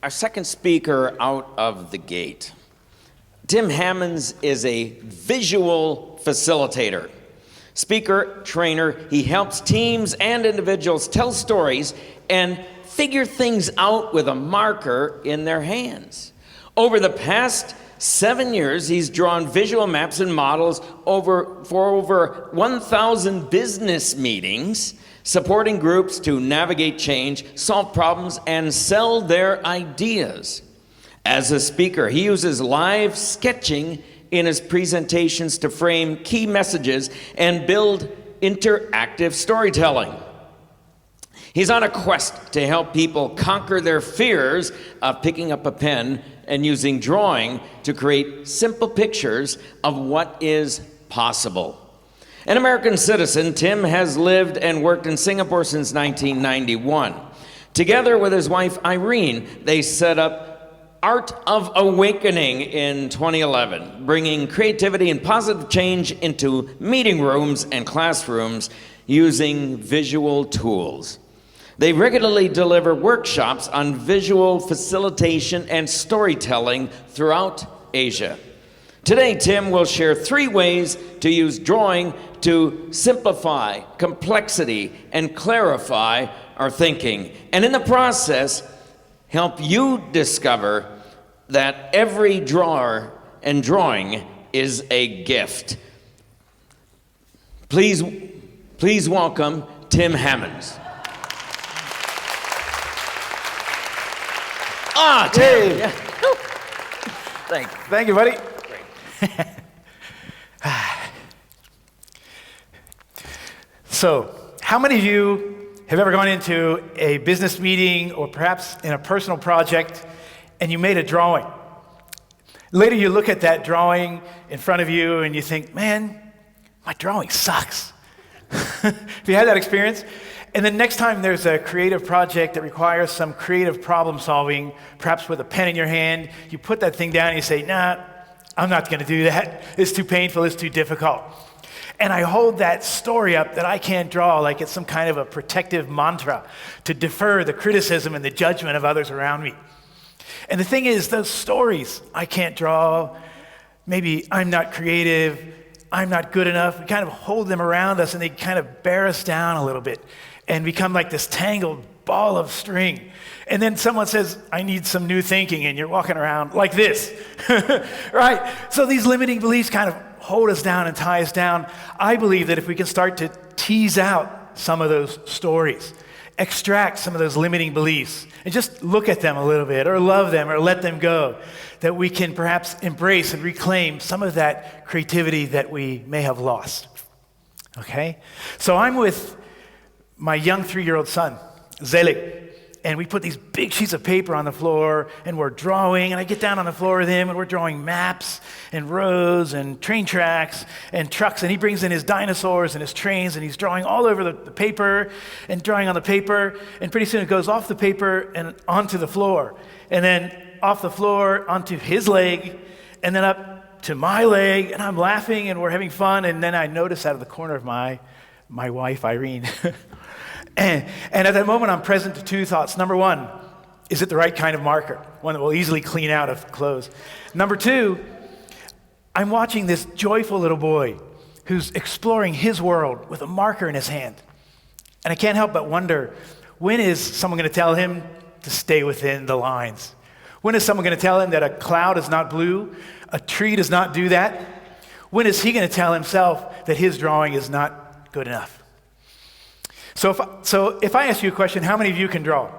Our second speaker out of the gate. Tim Hamons is a visual facilitator. Speaker, trainer, he helps teams and individuals tell stories and figure things out with a marker in their hands. Over the past 7 years, he's drawn visual maps and models for over 1,000 business meetings, supporting groups to navigate change, solve problems, and sell their ideas. As a speaker, he uses live sketching in his presentations to frame key messages and build interactive storytelling. He's on a quest to help people conquer their fears of picking up a pen and using drawing to create simple pictures of what is possible. An American citizen, Tim has lived and worked in Singapore since 1991. Together with his wife Irene, they set up Art of Awakening in 2011, bringing creativity and positive change into meeting rooms and classrooms using visual tools. They regularly deliver workshops on visual facilitation and storytelling throughout Asia. Today, Tim will share 3 ways to use drawing to simplify complexity and clarify our thinking, and in the process, help you discover that every drawer and drawing is a gift. Please welcome Tim Hamons. Tim. Hey. Yeah. Thank you, buddy. So, how many of you have ever gone into a business meeting or perhaps in a personal project and you made a drawing? Later you look at that drawing in front of you and you think, man, my drawing sucks. Have you had that experience? And then next time there's a creative project that requires some creative problem solving, perhaps with a pen in your hand, you put that thing down and you say, nah, I'm not going to do that. It's too painful, it's too difficult. And I hold that story up that I can't draw like it's some kind of a protective mantra to defer the criticism and the judgment of others around me. And the thing is, those stories I can't draw, maybe I'm not creative, I'm not good enough, we kind of hold them around us and they kind of bear us down a little bit and become like this tangled ball of string. And then someone says, I need some new thinking, and you're walking around like this, right? So these limiting beliefs kind of hold us down and tie us down. I believe that if we can start to tease out some of those stories, extract some of those limiting beliefs, and just look at them a little bit, or love them, or let them go, that we can perhaps embrace and reclaim some of that creativity that we may have lost. Okay? So I'm with my young 3-year-old son, Zelik, and we put these big sheets of paper on the floor, and we're drawing, and I get down on the floor with him, and we're drawing maps, and roads, and train tracks, and trucks, and he brings in his dinosaurs and his trains, and he's drawing all over the paper, and drawing on the paper, and pretty soon it goes off the paper and onto the floor, and then off the floor onto his leg, and then up to my leg, and I'm laughing, and we're having fun, and then I notice out of the corner of my wife, Irene, and at that moment, I'm present to 2 thoughts. Number 1, is it the right kind of marker? One that will easily clean out of clothes. Number 2, I'm watching this joyful little boy who's exploring his world with a marker in his hand. And I can't help but wonder, when is someone going to tell him to stay within the lines? When is someone going to tell him that a cloud is not blue? A tree does not do that? When is he going to tell himself that his drawing is not good enough? So if I ask you a question, how many of you can draw?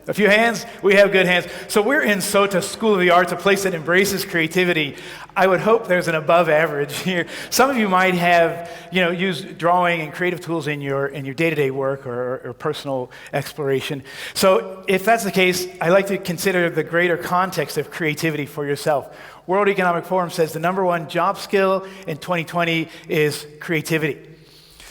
A few hands? We have good hands. So we're in SOTA, School of the Arts, a place that embraces creativity. I would hope there's an above average here. Some of you might have, used drawing and creative tools in your day-to-day work or personal exploration. So if that's the case, I like to consider the greater context of creativity for yourself. World Economic Forum says the number 1 job skill in 2020 is creativity.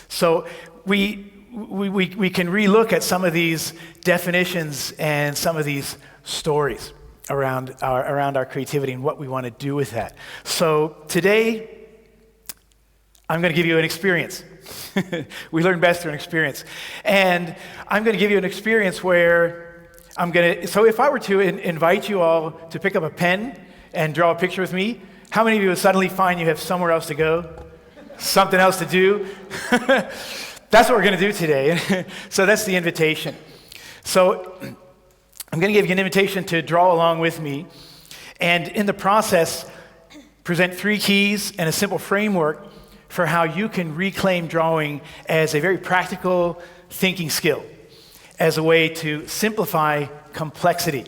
So we can relook at some of these definitions and some of these stories around our creativity and what we want to do with that. So today, I'm going to give you an experience. We learn best through an experience. And I'm going to give you an experience where So if I were to invite you all to pick up a pen and draw a picture with me, how many of you would suddenly find you have somewhere else to go? Something else to do? That's what we're going to do today. So that's the invitation. So I'm going to give you an invitation to draw along with me. And in the process, present 3 keys and a simple framework for how you can reclaim drawing as a very practical thinking skill, as a way to simplify complexity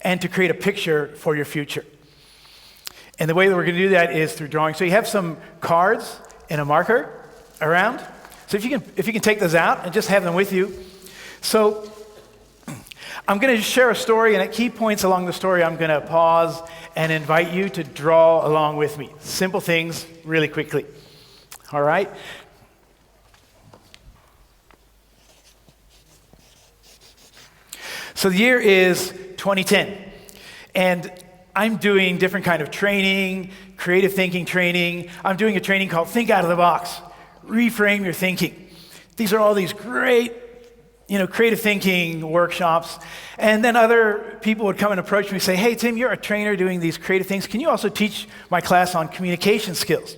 and to create a picture for your future. And the way that we're going to do that is through drawing. So you have some cards and a marker around. So if you can take those out and just have them with you. So I'm going to share a story, and at key points along the story, I'm going to pause and invite you to draw along with me. Simple things really quickly. All right? So the year is 2010, and I'm doing different kind of training, creative thinking training. I'm doing a training called Think Out of the Box, Reframe Your Thinking. These are all these great, creative thinking workshops. And then other people would come and approach me and say, hey, Tim, you're a trainer doing these creative things. Can you also teach my class on communication skills?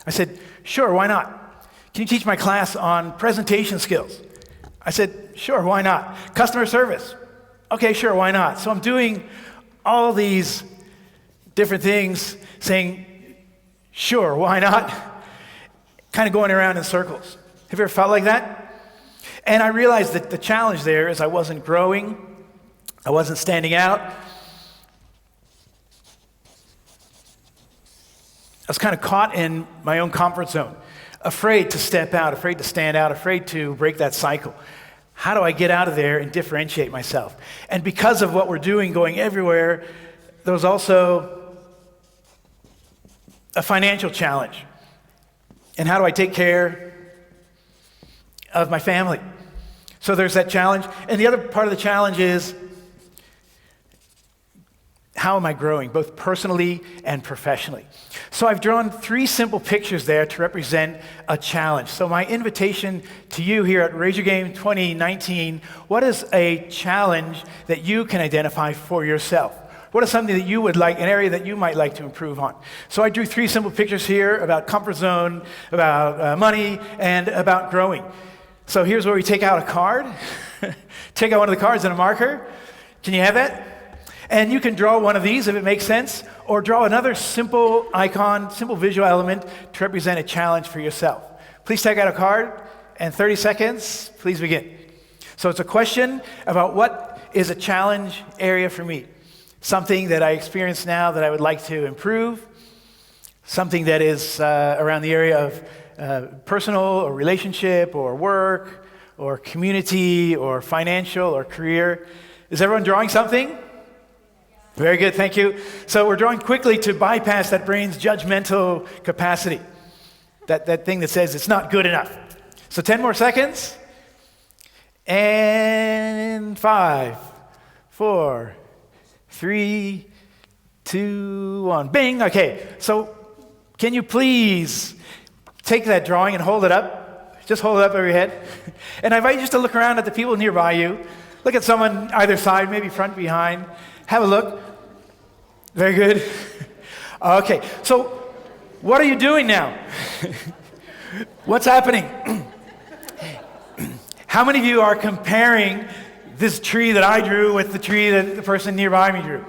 I said, sure, why not? Can you teach my class on presentation skills? I said, sure, why not? Customer service? Okay, sure, why not? So I'm doing all these different things, saying, sure, why not? Kind of going around in circles. Have you ever felt like that? And I realized that the challenge there is I wasn't growing, I wasn't standing out. I was kind of caught in my own comfort zone, afraid to step out, afraid to stand out, afraid to break that cycle. How do I get out of there and differentiate myself? And because of what we're doing, going everywhere, there was also a financial challenge. And how do I take care of my family? So there's that challenge. And the other part of the challenge is, how am I growing, both personally and professionally? So I've drawn 3 simple pictures there to represent a challenge. So my invitation to you here at Raise Your Game 2019, what is a challenge that you can identify for yourself? What is something that you would like, an area that you might like to improve on? So I drew 3 simple pictures here about comfort zone, about money, and about growing. So here's where we take out a card. Take out one of the cards and a marker. Can you have that? And you can draw one of these if it makes sense, or draw another simple icon, simple visual element to represent a challenge for yourself. Please take out a card, and 30 seconds, please begin. So it's a question about what is a challenge area for me. Something that I experience now that I would like to improve, something that is around the area of personal or relationship or work or community or financial or career. Is everyone drawing something? Very good, thank you. So we're drawing quickly to bypass that brain's judgmental capacity, that thing that says it's not good enough. So 10 more seconds. And 5, 4, 3, 2, 1. Bing! Okay, so can you please take that drawing and hold it up? Just hold it up over your head. And I invite you just to look around at the people nearby you. Look at someone either side, maybe front, behind. Have a look. Very good. Okay, so what are you doing now? What's happening? How many of you are comparing this tree that I drew with the tree that the person nearby me drew?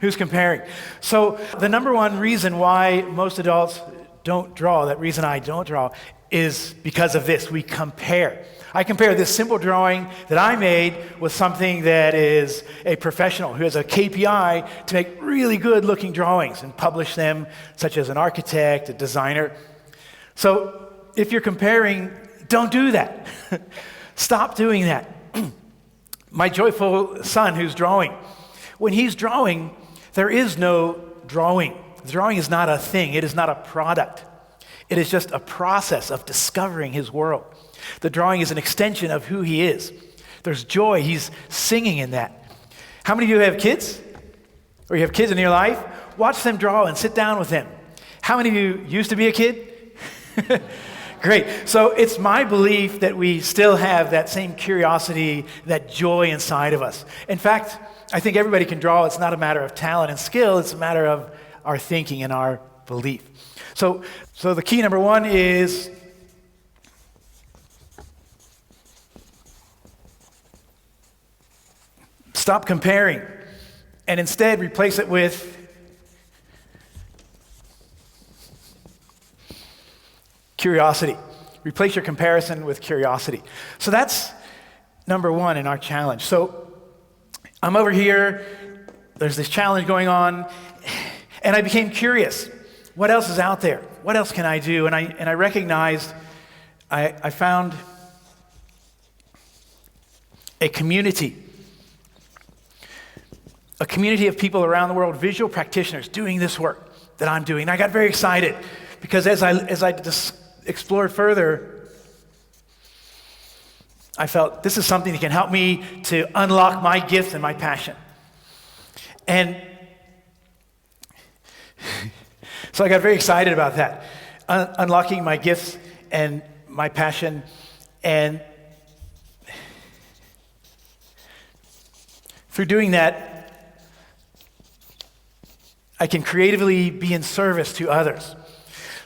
Who's comparing? So the number one reason why most adults don't draw, that reason I don't draw, is because of this. We compare. I compare this simple drawing that I made with something that is a professional who has a KPI to make really good looking drawings and publish them, such as an architect, a designer. So if you're comparing, don't do that. Stop doing that. My joyful son who's drawing, when he's drawing, there is no drawing. Drawing is not a thing. It is not a product. It is just a process of discovering his world. The drawing is an extension of who he is. There's joy. He's singing in that. How many of you have kids? Or you have kids in your life? Watch them draw and sit down with them. How many of you used to be a kid? Great. So it's my belief that we still have that same curiosity, that joy inside of us. In fact, I think everybody can draw. It's not a matter of talent and skill. It's a matter of our thinking and our belief. So the key number one is stop comparing and instead replace it with curiosity. Replace your comparison with curiosity. So that's number one in our challenge. So I'm over here, there's this challenge going on, and I became curious. What else is out there? What else can I do? And I recognized, I found a community of people around the world, visual practitioners doing this work that I'm doing. And I got very excited because as I just explored further, I felt this is something that can help me to unlock my gifts and my passion. And so I got very excited about that, unlocking my gifts and my passion. And through doing that, I can creatively be in service to others.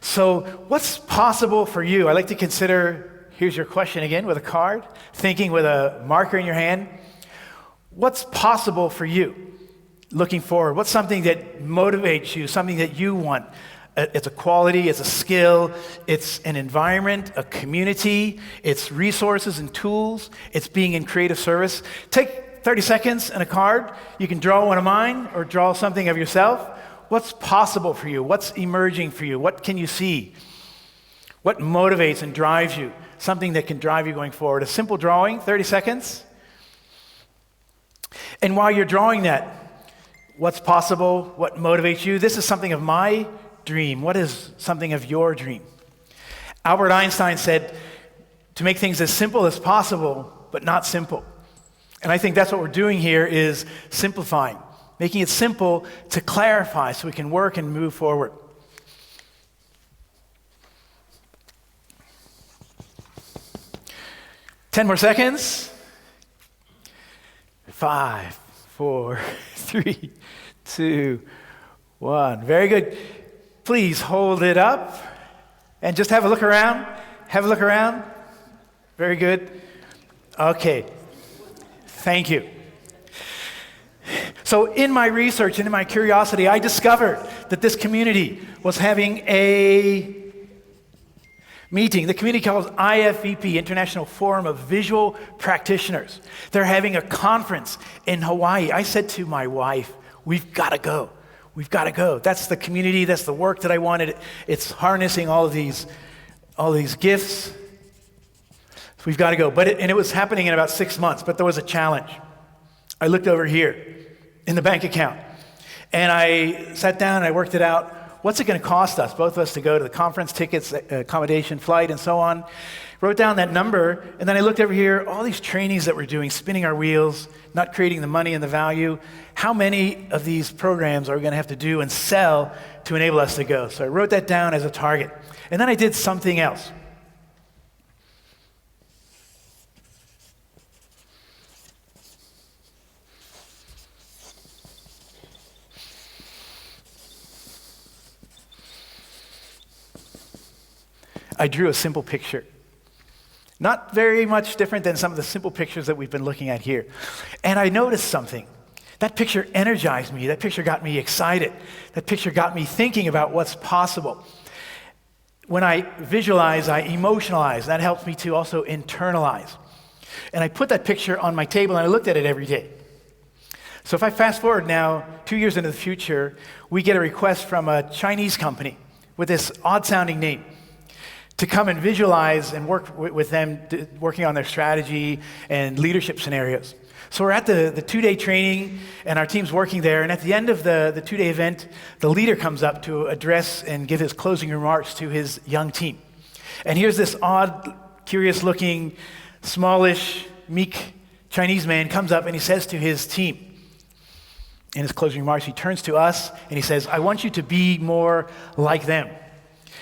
So what's possible for you? I like to consider, here's your question again with a card, thinking with a marker in your hand. What's possible for you looking forward? What's something that motivates you, something that you want? It's a quality, it's a skill, it's an environment, a community, it's resources and tools, it's being in creative service. Take 30 seconds and a card. You can draw one of mine or draw something of yourself. What's possible for you? What's emerging for you? What can you see? What motivates and drives you? Something that can drive you going forward. A simple drawing, 30 seconds. And while you're drawing that, what's possible? What motivates you? This is something of my dream. What is something of your dream? Albert Einstein said to make things as simple as possible, but not simple. And I think that's what we're doing here is simplifying. Making it simple to clarify so we can work and move forward. Ten more seconds. 5, 4, 3, 2, 1. Very good. Please hold it up and just have a look around. Have a look around. Very good. Okay. Thank you. So in my research and in my curiosity, I discovered that this community was having a meeting. The community called IFVP, International Forum of Visual Practitioners. They're having a conference in Hawaii. I said to my wife, we've got to go. We've got to go. That's the community. That's the work that I wanted. It's harnessing all these gifts. So we've got to go. And it was happening in about 6 months, but there was a challenge. I looked over here in the bank account, and I sat down and I worked it out. What's it going to cost us, both of us, to go to the conference, tickets, accommodation, flight, and so on? Wrote down that number, and then I looked over here, all these trainings that we're doing, spinning our wheels, not creating the money and the value. How many of these programs are we going to have to do and sell to enable us to go? So I wrote that down as a target. And then I did something else. I drew a simple picture. Not very much different than some of the simple pictures that we've been looking at here. And I noticed something. That picture energized me. That picture got me excited. That picture got me thinking about what's possible. When I visualize, I emotionalize. That helps me to also internalize. And I put that picture on my table and I looked at it every day. So if I fast forward now, 2 years into the future, we get a request from a Chinese company with this odd-sounding name to come and visualize and work with them, working on their strategy and leadership scenarios. So we're at the 2-day training, and our team's working there, and at the end of the 2-day event, the leader comes up to address and give his closing remarks to his young team. And here's this odd, curious-looking, smallish, meek Chinese man comes up and he says to his team, in his closing remarks, he turns to us and he says, I want you to be more like them.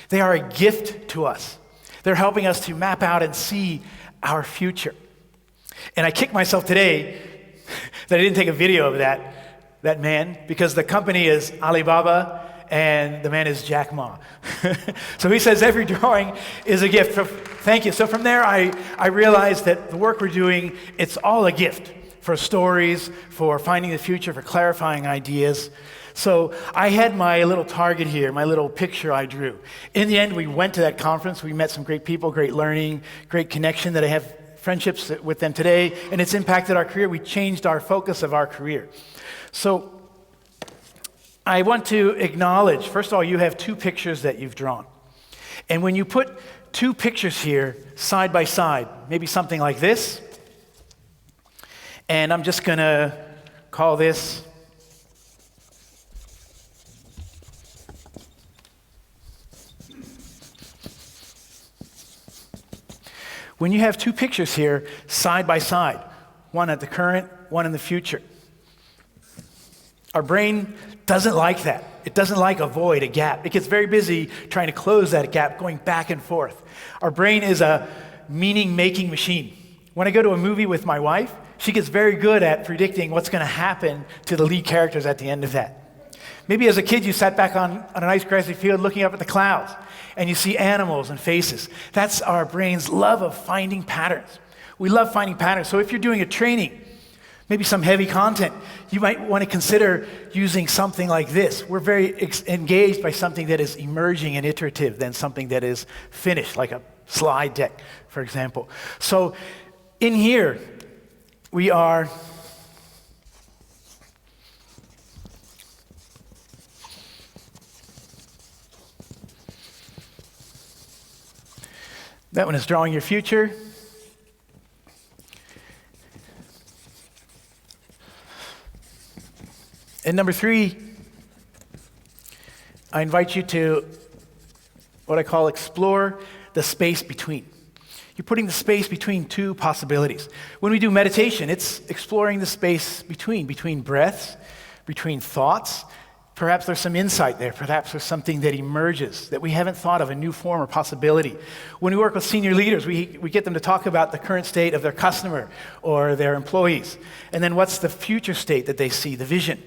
They are a gift to us. They're helping us to map out and see our future. And I kicked myself today that I didn't take a video of that man, because the company is Alibaba and the man is Jack Ma. So he says every drawing is a gift. So, thank you. So from there, I realized that the work we're doing, it's all a gift for stories, for finding the future, for clarifying ideas. So I had my little target here, my little picture I drew. In the end, we went to that conference. We met some great people, great learning, great connection that I have friendships with them today, and it's impacted our career. We changed our focus of our career. So I want to acknowledge, first of all, you have two pictures that you've drawn. And when you put two pictures here side by side, maybe something like this, and I'm just going to call this when you have two pictures here side by side, one at the current, one in the future, our brain doesn't like that. It doesn't like a void, a gap. It gets very busy trying to close that gap, going back and forth. Our brain is a meaning-making machine. When I go to a movie with my wife, she gets very good at predicting what's going to happen to the lead characters at the end of that. Maybe as a kid, you sat back on a nice grassy field looking up at the clouds, and you see animals and faces. That's our brain's love of finding patterns. We love finding patterns. So if you're doing a training, maybe some heavy content, you might want to consider using something like this. We're very engaged by something that is emerging and iterative than something that is finished, like a slide deck, for example. So in here, we are that one is drawing your future. And number 3, I invite you to what I call explore the space between. You're putting the space between two possibilities. When we do meditation, it's exploring the space between breaths, between thoughts. Perhaps there's some insight there. Perhaps there's something that emerges that we haven't thought of, a new form or possibility. When we work with senior leaders, we get them to talk about the current state of their customer or their employees. And then what's the future state that they see, the vision.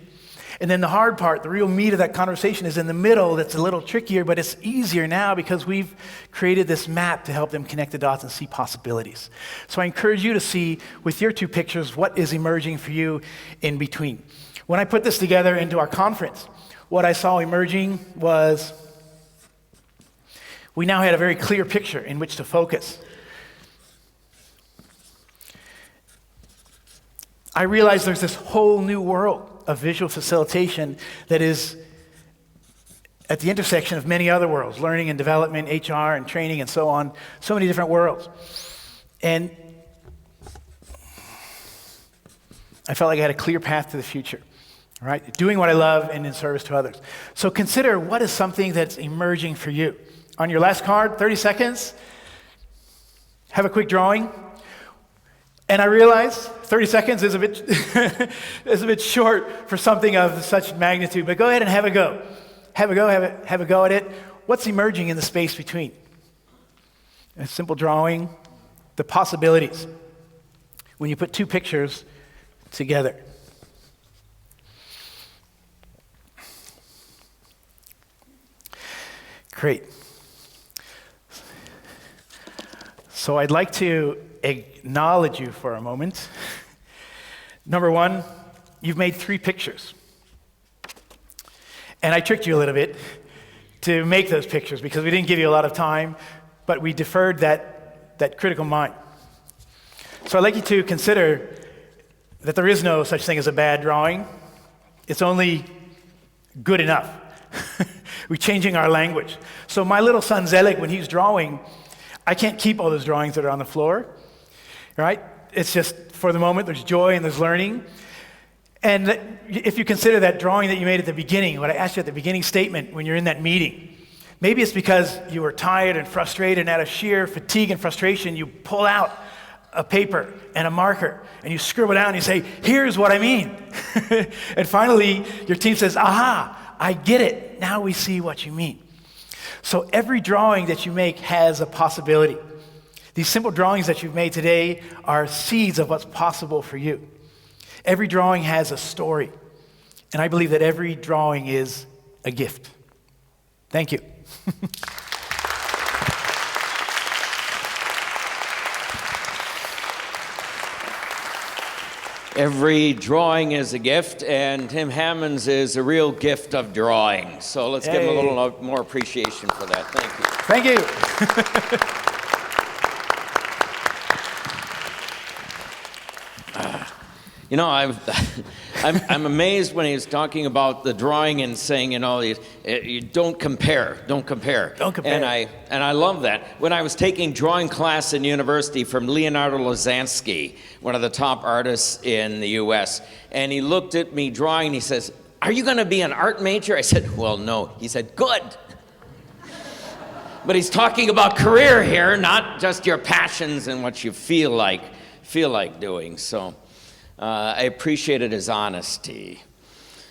And then the hard part, the real meat of that conversation is in the middle. That's a little trickier, but it's easier now because we've created this map to help them connect the dots and see possibilities. So I encourage you to see with your two pictures what is emerging for you in between. When I put this together into our conference, what I saw emerging was we now had a very clear picture in which to focus. I realized there's this whole new world of visual facilitation that is at the intersection of many other worlds, learning and development, HR and training and so on, so many different worlds. And I felt like I had a clear path to the future, right? Doing what I love and in service to others. So consider what is something that's emerging for you. On your last card, 30 seconds, have a quick drawing. And I realize 30 seconds is a bit short for something of such magnitude, but go ahead and have a go. Have a go at it. What's emerging in the space between? A simple drawing, the possibilities when you put two pictures together. Great. So I'd like to acknowledge you for a moment. Number 1, you've made 3 pictures. And I tricked you a little bit to make those pictures because we didn't give you a lot of time, but we deferred that critical mind. So I'd like you to consider that there is no such thing as a bad drawing. It's only good enough. We're changing our language. So my little son Zelig, when he's drawing, I can't keep all those drawings that are on the floor, right? It's just, for the moment, there's joy and there's learning. And if you consider that drawing that you made at the beginning, what I asked you at the beginning statement when you're in that meeting, maybe it's because you were tired and frustrated, and out of sheer fatigue and frustration, you pull out a paper and a marker, and you scribble down and you say, here's what I mean. And finally, your team says, aha, I get it. Now we see what you mean. So every drawing that you make has a possibility. These simple drawings that you've made today are seeds of what's possible for you. Every drawing has a story. And I believe that every drawing is a gift. Thank you. Every drawing is a gift, and Tim Hamons is a real gift of drawing. So let's give him a little more appreciation for that. Thank you. Thank you. You know, I'm amazed when he was talking about the drawing and saying, you know, you don't compare. Don't compare. And I love that. When I was taking drawing class in university from Leonardo Lazansky, one of the top artists in the U.S., and he looked at me drawing and he says, "Are you going to be an art major?" I said, "Well, no." He said, "Good." But he's talking about career here, not just your passions and what you feel like doing. So I appreciated his honesty.